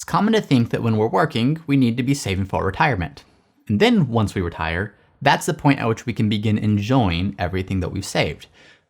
common to think that when we're working, we need to be saving for retirement. And then once we retire, that's the point at which we can begin enjoying everything that we've saved.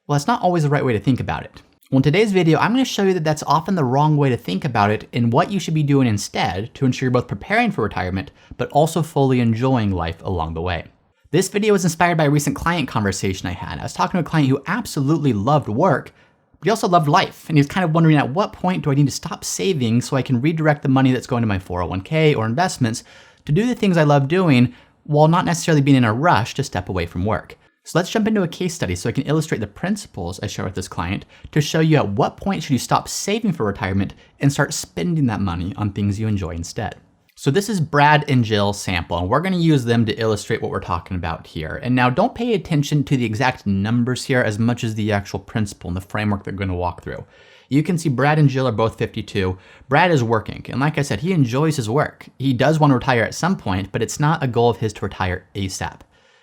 Well, that's not always the right way to think about it. Well, in today's video, I'm going to show you that that's often the wrong way to think about it and what you should be doing instead to ensure you're both preparing for retirement, but also fully enjoying life along the way. This video was inspired by a recent client conversation I had. I was talking to a client who absolutely loved work, but he also loved life. And he was kind of wondering, at what point do I need to stop saving so I can redirect the money that's going to my 401k or investments to do the things I love doing while not necessarily being in a rush to step away from work. So let's jump into a case study so I can illustrate the principles I share with this client to show you at what point should you stop saving for retirement and start spending that money on things you enjoy instead. So this is Brad and Jill's sample, and we're going to use them to illustrate what we're talking about here. And now don't pay attention to the exact numbers here as much as the actual principle and the framework they're going to walk through. You can see Brad and Jill are both 52. Brad is working, and like I said, he enjoys his work. He does want to retire at some point, but it's not a goal of his to retire ASAP.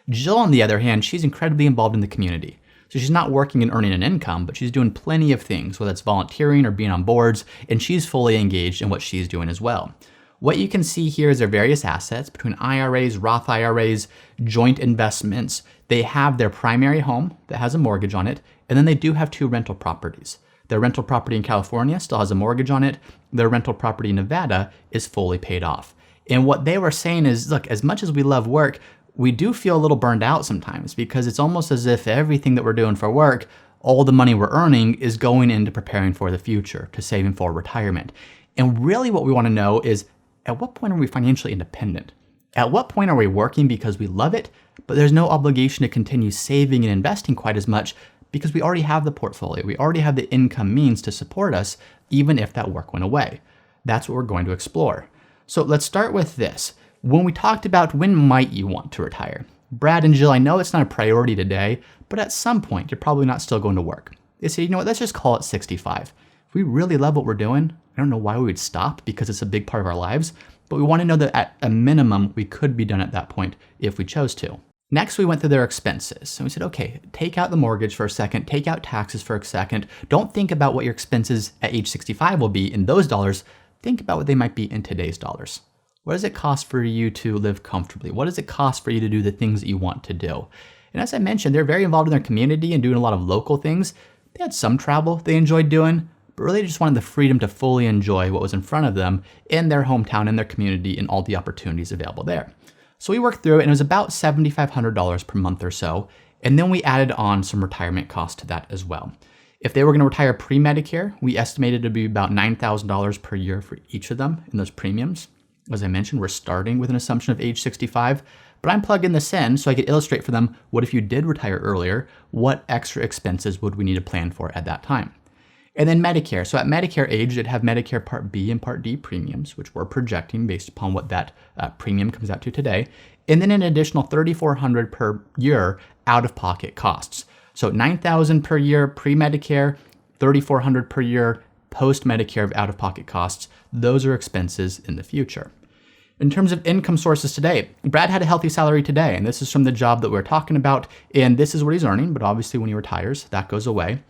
Jill, on the other hand, she's incredibly involved in the community. So she's not working and earning an income, but she's doing plenty of things, whether it's volunteering or being on boards, and she's fully engaged in what she's doing as well. What you can see here is their various assets between IRAs, Roth IRAs, joint investments. They have their primary home that has a mortgage on it, and then they do have 2 rental properties. Their rental property in California still has a mortgage on it. Their rental property in Nevada is fully paid off. And what they were saying is, look, as much as we love work, we do feel a little burned out sometimes because it's almost as if everything that we're doing for work, all the money we're earning is going into preparing for the future, to saving for retirement. And really what we want to know is, at what point are we financially independent? At what point are we working because we love it, but there's no obligation to continue saving and investing quite as much because we already have the portfolio, we already have the income means to support us, even if that work went away. That's what we're going to explore. So let's start with this. When we talked about when might you want to retire, Brad and Jill, I know it's not a priority today, but at some point you're probably not still going to work. They say, you know what, let's just call it 65. If we really love what we're doing, I don't know why we would stop because it's a big part of our lives, but we want to know that at a minimum, we could be done at that point if we chose to. Next, we went through their expenses. So we said, okay, take out the mortgage for a second, take out taxes for a second. Don't think about what your expenses at age 65 will be in those dollars. Think about what they might be in today's dollars. What does it cost for you to live comfortably? What does it cost for you to do the things that you want to do? And as I mentioned, they're very involved in their community and doing a lot of local things. They had some travel they enjoyed doing, but really just wanted the freedom to fully enjoy what was in front of them in their hometown, in their community, and all the opportunities available there. So we worked through it, and it was about $7,500 per month or so, and then we added on some retirement costs to that as well. If they were going to retire pre-Medicare, we estimated it to be about $9,000 per year for each of them in those premiums. As I mentioned, we're starting with an assumption of age 65, but I'm plugging this in so I could illustrate for them what if you did retire earlier, what extra expenses would we need to plan for at that time. And then Medicare. So at Medicare age, it'd have Medicare Part B and Part D premiums, which we're projecting based upon what that premium comes out to today. And then an additional $3,400 per year out-of-pocket costs. So $9,000 per year pre-Medicare, $3,400 per year post-Medicare of out-of-pocket costs. Those are expenses in the future. In terms of income sources today, Brad had a healthy salary today, and this is from the job that we're talking about, and this is what he's earning, but obviously when he retires, that goes away.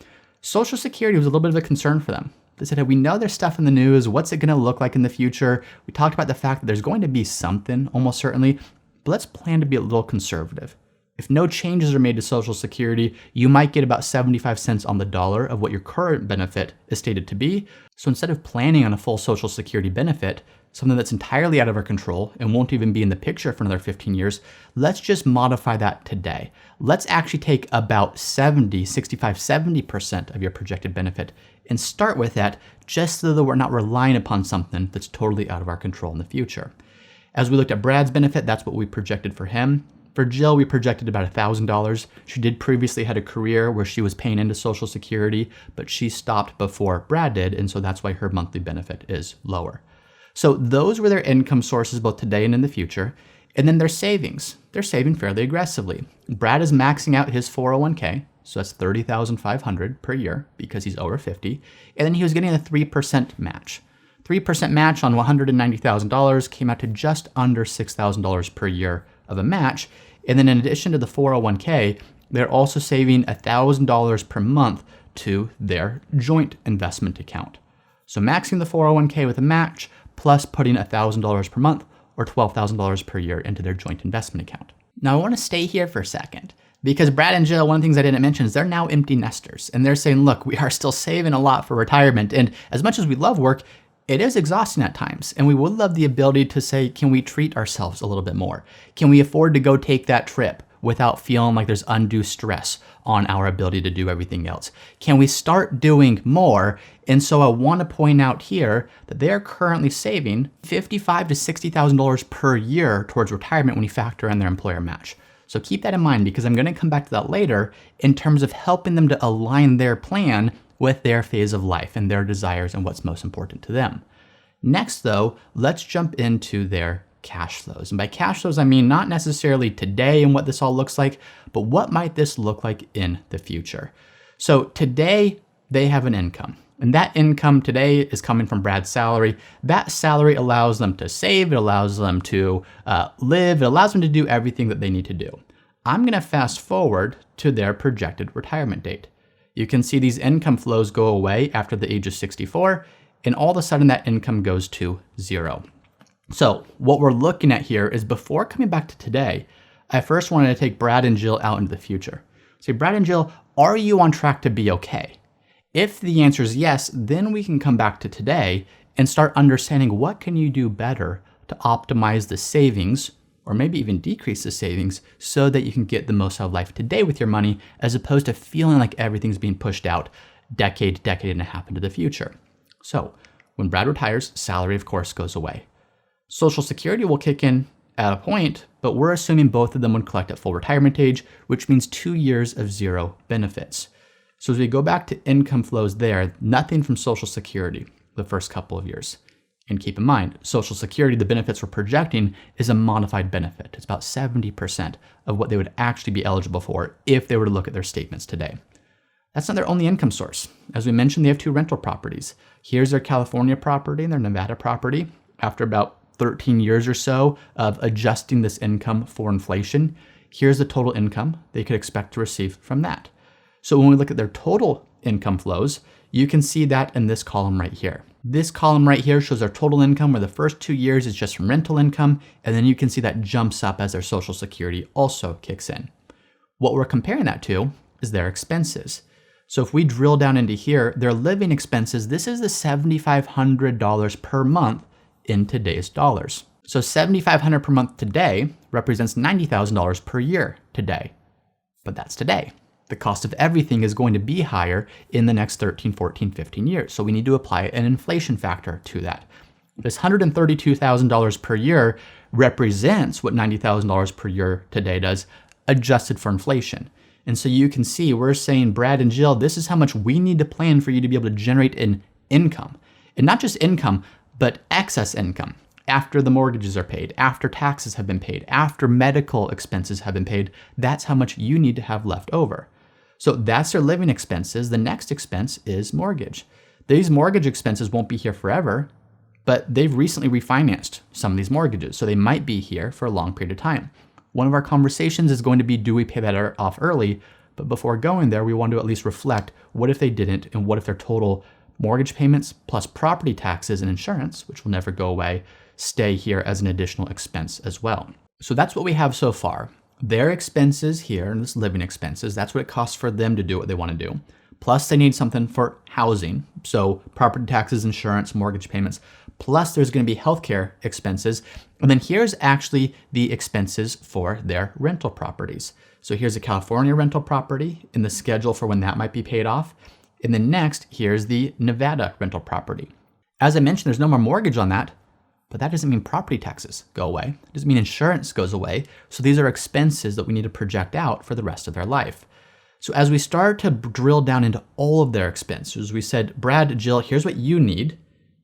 Social Security was a little bit of a concern for them. They said, hey, we know there's stuff in the news. What's it going to look like in the future? We talked about the fact that there's going to be something, almost certainly, but let's plan to be a little conservative. If no changes are made to Social Security, you might get about 75 cents on the dollar of what your current benefit is stated to be. So instead of planning on a full Social Security benefit, something that's entirely out of our control and won't even be in the picture for another 15 years, let's just modify that today. Let's actually take about 70% of your projected benefit and start with that just so that we're not relying upon something that's totally out of our control in the future. As we looked at Brad's benefit, that's what we projected for him. For Jill, we projected about $1,000. She did previously had a career where she was paying into Social Security, but she stopped before Brad did, and so that's why her monthly benefit is lower. So those were their income sources both today and in the future. And then their savings. They're saving fairly aggressively. Brad is maxing out his 401k, so that's $30,500 per year because he's over 50. And then he was getting a 3% match. 3% match on $190,000 came out to just under $6,000 per year of a match. And then in addition to the 401k, they're also saving $1,000 per month to their joint investment account. So maxing the 401k with a match, plus putting $1,000 per month or $12,000 per year into their joint investment account. Now I want to stay here for a second because Brad and Jill, one of the things I didn't mention is they're now empty nesters. And they're saying, look, we are still saving a lot for retirement. And as much as we love work, it is exhausting at times. And we would love the ability to say, can we treat ourselves a little bit more? Can we afford to go take that trip without feeling like there's undue stress on our ability to do everything else? Can we start doing more? And so I want to point out here that they are currently saving $55,000 to $60,000 per year towards retirement when you factor in their employer match. So keep that in mind because I'm going to come back to that later in terms of helping them to align their plan with their phase of life and their desires and what's most important to them. Next though, let's jump into their cash flows. And by cash flows, I mean not necessarily today and what this all looks like, but what might this look like in the future? So today they have an income. And that income today is coming from Brad's salary. That salary allows them to save, it allows them to live, it allows them to do everything that they need to do. I'm gonna fast forward to their projected retirement date. You can see these income flows go away after the age of 64, and all of a sudden that income goes to zero. So what we're looking at here is before coming back to today, I first wanted to take Brad and Jill out into the future. Say, Brad and Jill, are you on track to be okay? If the answer is yes, then we can come back to today and start understanding what can you do better to optimize the savings or maybe even decrease the savings so that you can get the most out of life today with your money as opposed to feeling like everything's being pushed out decade and a half into the future. So when Brad retires, salary of course goes away. Social Security will kick in at a point, but we're assuming both of them would collect at full retirement age, which means 2 years of zero benefits. So as we go back to income flows there, nothing from Social Security the first couple of years. And keep in mind, Social Security, the benefits we're projecting is a modified benefit. It's about 70% of what they would actually be eligible for if they were to look at their statements today. That's not their only income source. As we mentioned, they have 2 rental properties. Here's their California property and their Nevada property. After about 13 years or so of adjusting this income for inflation, here's the total income they could expect to receive from that. So when we look at their total income flows, you can see that in this column right here. This column right here shows their total income where the first 2 years is just from rental income, and then you can see that jumps up as their Social Security also kicks in. What we're comparing that to is their expenses. So if we drill down into here, their living expenses, this is the $7,500 per month in today's dollars. So $7,500 per month today represents $90,000 per year today, but that's today. The cost of everything is going to be higher in the next 13, 14, 15 years. So we need to apply an inflation factor to that. This $132,000 per year represents what $90,000 per year today does, adjusted for inflation. And so you can see we're saying, Brad and Jill, this is how much we need to plan for you to be able to generate an income. And not just income, but excess income. After the mortgages are paid, after taxes have been paid, after medical expenses have been paid, that's how much you need to have left over. So that's their living expenses. The next expense is mortgage. These mortgage expenses won't be here forever, but they've recently refinanced some of these mortgages, so they might be here for a long period of time. One of our conversations is going to be, do we pay that off early? But before going there, we want to at least reflect, what if they didn't, and what if their total mortgage payments plus property taxes and insurance, which will never go away, stay here as an additional expense as well. So that's what we have so far. Their expenses here, and this living expenses, that's what it costs for them to do what they want to do. Plus they need something for housing. So property taxes, insurance, mortgage payments. Plus there's going to be healthcare expenses. And then here's actually the expenses for their rental properties. So here's a California rental property in the schedule for when that might be paid off. And then next, here's the Nevada rental property. As I mentioned, there's no more mortgage on that, but that doesn't mean property taxes go away. It doesn't mean insurance goes away. So these are expenses that we need to project out for the rest of their life. So as we start to drill down into all of their expenses, we said, Brad, Jill, here's what you need.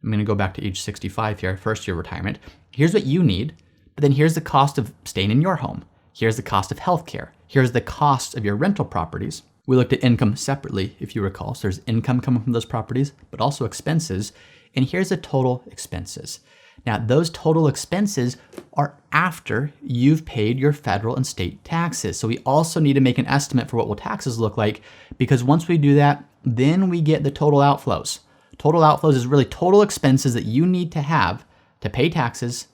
I'm going to go back to age 65 here, first year retirement. Here's what you need, but then here's the cost of staying in your home. Here's the cost of healthcare. Here's the cost of your rental properties. We looked at income separately, if you recall. So there's income coming from those properties, but also expenses. And here's the total expenses. Now, those total expenses are after you've paid your federal and state taxes. So we also need to make an estimate for what will taxes look like, because once we do that, then we get the total outflows. Total outflows is really total expenses that you need to have to pay taxes,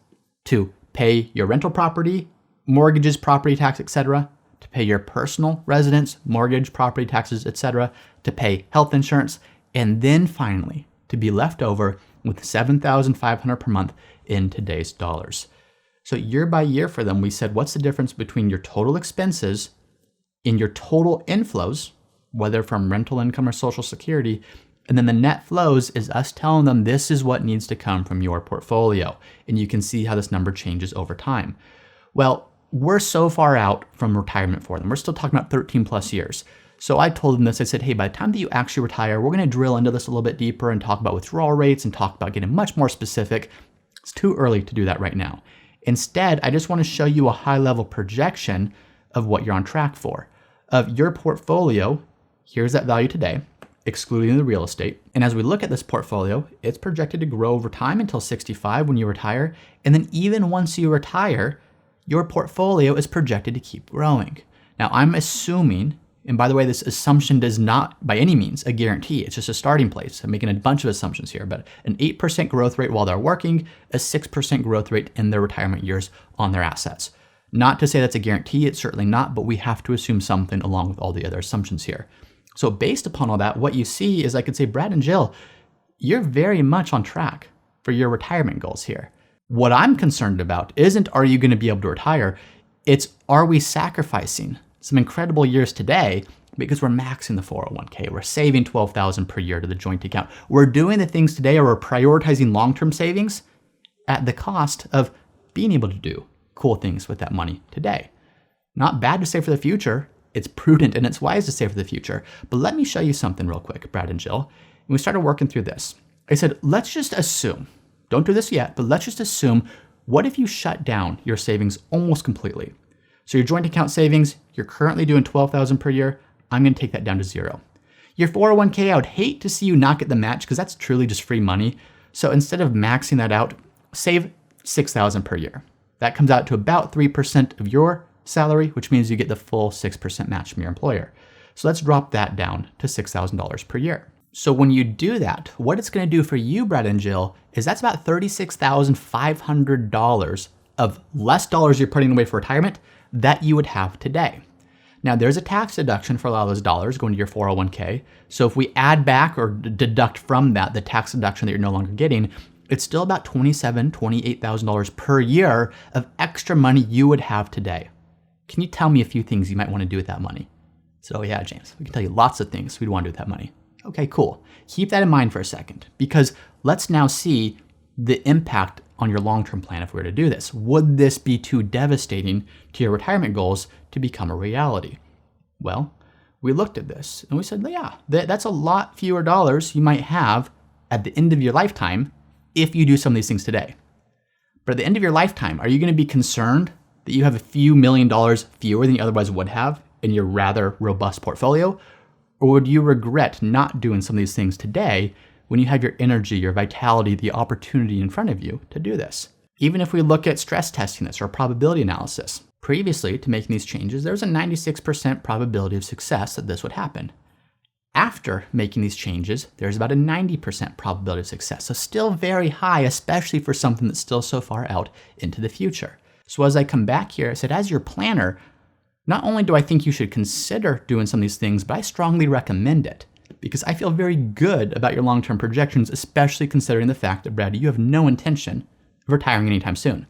to pay your rental property, mortgages, property tax, etc., to pay your personal residence, mortgage, property taxes, etc., to pay health insurance, and then finally to be left over with $7,500 per month in today's dollars. So year by year for them, we said, what's the difference between your total expenses and your total inflows, whether from rental income or Social Security, and then the net flows is us telling them this is what needs to come from your portfolio. And you can see how this number changes over time. Well, we're so far out from retirement for them. We're still talking about 13 plus years. So I told them this. I said, hey, by the time that you actually retire, we're going to drill into this a little bit deeper and talk about withdrawal rates and talk about getting much more specific. It's too early to do that right now. Instead, I just want to show you a high-level projection of what you're on track for. Of your portfolio, here's that value today, excluding the real estate. And as we look at this portfolio, it's projected to grow over time until 65 when you retire. And then even once you retire, your portfolio is projected to keep growing. Now, I'm assuming, and by the way, this assumption does not by any means a guarantee. It's just a starting place. I'm making a bunch of assumptions here, but an 8% growth rate while they're working, a 6% growth rate in their retirement years on their assets. Not to say that's a guarantee, it's certainly not, but we have to assume something along with all the other assumptions here. So based upon all that, what you see is I could say, Brad and Jill, you're very much on track for your retirement goals here. What I'm concerned about isn't are you going to be able to retire? It's are we sacrificing some incredible years today because we're maxing the 401k. We're saving $12,000 per year to the joint account. We're doing the things today, or we're prioritizing long-term savings at the cost of being able to do cool things with that money today. Not bad to save for the future. It's prudent and it's wise to save for the future. But let me show you something real quick, Brad and Jill. And we started working through this. I said, let's just assume, don't do this yet, but let's just assume, what if you shut down your savings almost completely? So your joint account savings, you're currently doing $12,000 per year. I'm going to take that down to zero. Your 401k, I would hate to see you not get the match because that's truly just free money. So instead of maxing that out, save $6,000 per year. That comes out to about 3% of your salary, which means you get the full 6% match from your employer. So let's drop that down to $6,000 per year. So when you do that, what it's going to do for you, Brad and Jill, is that's about $36,500 of less dollars you're putting away for retirement that you would have today. Now, there's a tax deduction for a lot of those dollars going to your 401k. So if we add back or deduct from that the tax deduction that you're no longer getting, it's still about $27,000, $28,000 per year of extra money you would have today. Can you tell me a few things you might want to do with that money? So, oh yeah, James, we can tell you lots of things we'd want to do with that money. Okay, cool. Keep that in mind for a second, because let's now see the impact on your long-term plan if we were to do this. Would this be too devastating to your retirement goals to become a reality? Well, we looked at this and we said, yeah, that's a lot fewer dollars you might have at the end of your lifetime if you do some of these things today. But at the end of your lifetime, are you going to be concerned that you have a few $1 million fewer than you otherwise would have in your rather robust portfolio? Or would you regret not doing some of these things today when you have your energy, your vitality, the opportunity in front of you to do this? Even if we look at stress testing this or probability analysis, previously to making these changes, there's a 96% probability of success that this would happen. After making these changes, there's about a 90% probability of success. So still very high, especially for something that's still so far out into the future. So as I come back here, I said, as your planner, not only do I think you should consider doing some of these things, but I strongly recommend it because I feel very good about your long-term projections, especially considering the fact that, Brad, you have no intention of retiring anytime soon.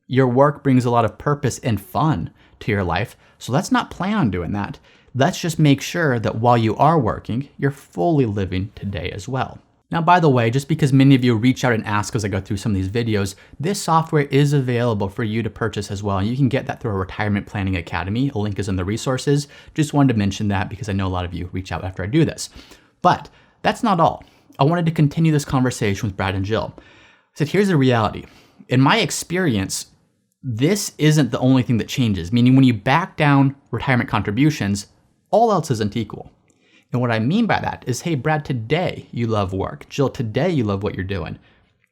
Your work brings a lot of purpose and fun to your life, so let's not plan on doing that. Let's just make sure that while you are working, you're fully living today as well. Now, by the way, just because many of you reach out and ask as I go through some of these videos, this software is available for you to purchase as well. And you can get that through our Retirement Planning Academy. A link is in the resources. Just wanted to mention that because I know a lot of you reach out after I do this. But that's not all. I wanted to continue this conversation with Brad and Jill. I said, here's the reality. In my experience, this isn't the only thing that changes, meaning when you back down retirement contributions, all else isn't equal. And what I mean by that is, hey, Brad, today you love work. Jill, today you love what you're doing.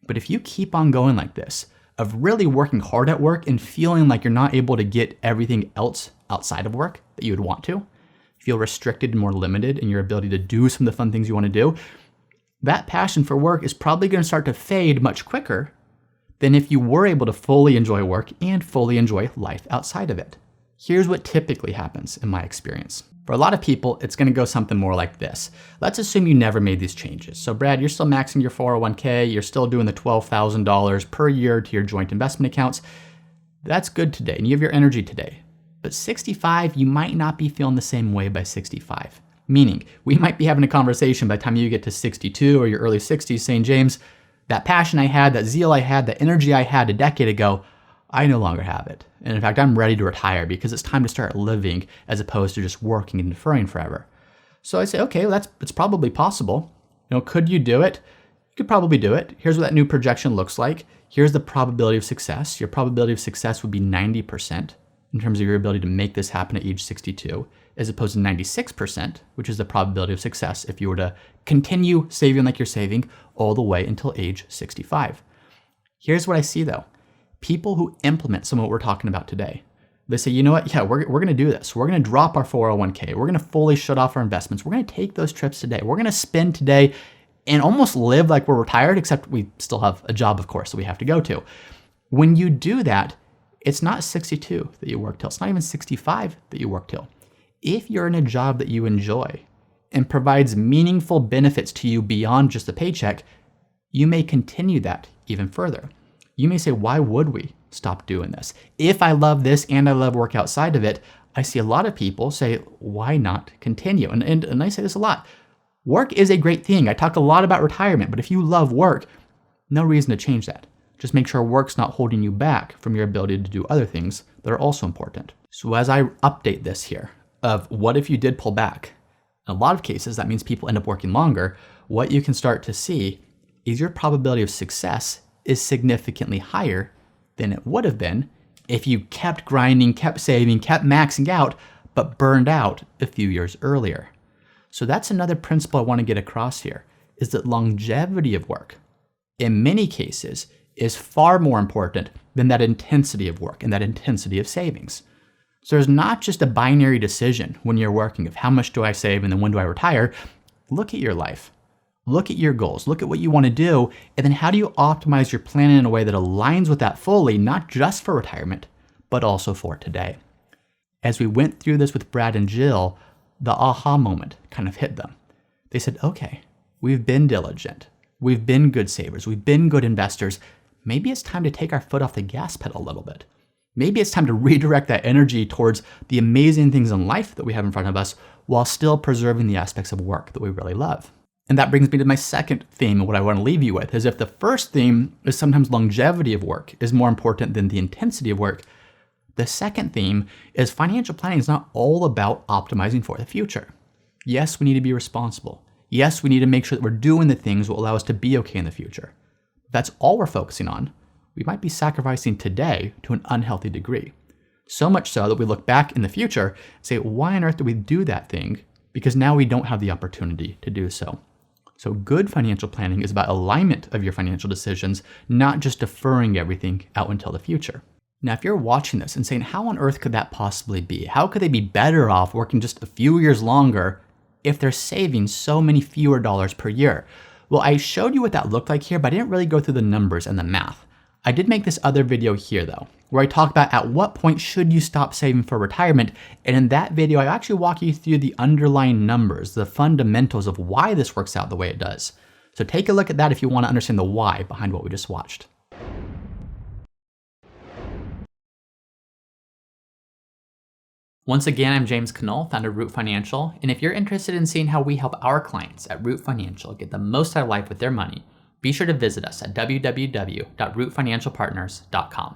But if you keep on going like this, of really working hard at work and feeling like you're not able to get everything else outside of work that you would want to, feel restricted and more limited in your ability to do some of the fun things you want to do, that passion for work is probably going to start to fade much quicker than if you were able to fully enjoy work and fully enjoy life outside of it. Here's what typically happens in my experience. For a lot of people, it's gonna go something more like this. Let's assume you never made these changes. So Brad, you're still maxing your 401k, you're still doing the $12,000 per year to your joint investment accounts. That's good today, and you have your energy today. But 65, you might not be feeling the same way by 65. Meaning, we might be having a conversation by the time you get to 62 or your early 60s saying, James, that passion I had, that zeal I had, that energy I had a decade ago, I no longer have it. And in fact, I'm ready to retire because it's time to start living as opposed to just working and deferring forever. So I say, okay, well, it's probably possible. Could you do it? You could probably do it. Here's what that new projection looks like. Here's the probability of success. Your probability of success would be 90% in terms of your ability to make this happen at age 62, as opposed to 96%, which is the probability of success if you were to continue saving like you're saving all the way until age 65. Here's what I see though. People who implement some of what we're talking about today, they say, you know what, yeah, we're gonna do this. We're gonna drop our 401k. We're gonna fully shut off our investments. We're gonna take those trips today. We're gonna spend today and almost live like we're retired, except we still have a job, of course, that we have to go to. When you do that, it's not 62 that you work till. It's not even 65 that you work till. If you're in a job that you enjoy and provides meaningful benefits to you beyond just the paycheck, you may continue that even further. You may say, why would we stop doing this? If I love this and I love work outside of it, I see a lot of people say, why not continue? And I say this a lot. Work is a great thing. I talk a lot about retirement, but if you love work, no reason to change that. Just make sure work's not holding you back from your ability to do other things that are also important. So as I update this here of what if you did pull back, in a lot of cases, that means people end up working longer. What you can start to see is your probability of success is significantly higher than it would have been if you kept grinding, kept saving, kept maxing out, but burned out a few years earlier. So that's another principle I want to get across here, is that longevity of work, in many cases, is far more important than that intensity of work and that intensity of savings. So there's not just a binary decision when you're working of how much do I save and then when do I retire. Look at your life. Look at your goals. Look at what you want to do. And then how do you optimize your plan in a way that aligns with that fully, not just for retirement, but also for today. As we went through this with Brad and Jill, the aha moment kind of hit them. They said, okay, we've been diligent. We've been good savers. We've been good investors. Maybe it's time to take our foot off the gas pedal a little bit. Maybe it's time to redirect that energy towards the amazing things in life that we have in front of us while still preserving the aspects of work that we really love. And that brings me to my second theme, and what I want to leave you with is if the first theme is sometimes longevity of work is more important than the intensity of work, the second theme is financial planning is not all about optimizing for the future. Yes, we need to be responsible. Yes, we need to make sure that we're doing the things that will allow us to be okay in the future. If that's all we're focusing on, we might be sacrificing today to an unhealthy degree. So much so that we look back in the future and say, why on earth did we do that thing? Because now we don't have the opportunity to do so. So good financial planning is about alignment of your financial decisions, not just deferring everything out until the future. Now, if you're watching this and saying, how on earth could that possibly be? How could they be better off working just a few years longer if they're saving so many fewer dollars per year? Well, I showed you what that looked like here, but I didn't really go through the numbers and the math. I did make this other video here though, where I talk about at what point should you stop saving for retirement. And in that video, I actually walk you through the underlying numbers, the fundamentals of why this works out the way it does. So take a look at that if you want to understand the why behind what we just watched. Once again, I'm James Knoll, founder of Root Financial. And if you're interested in seeing how we help our clients at Root Financial get the most out of life with their money, be sure to visit us at www.rootfinancialpartners.com.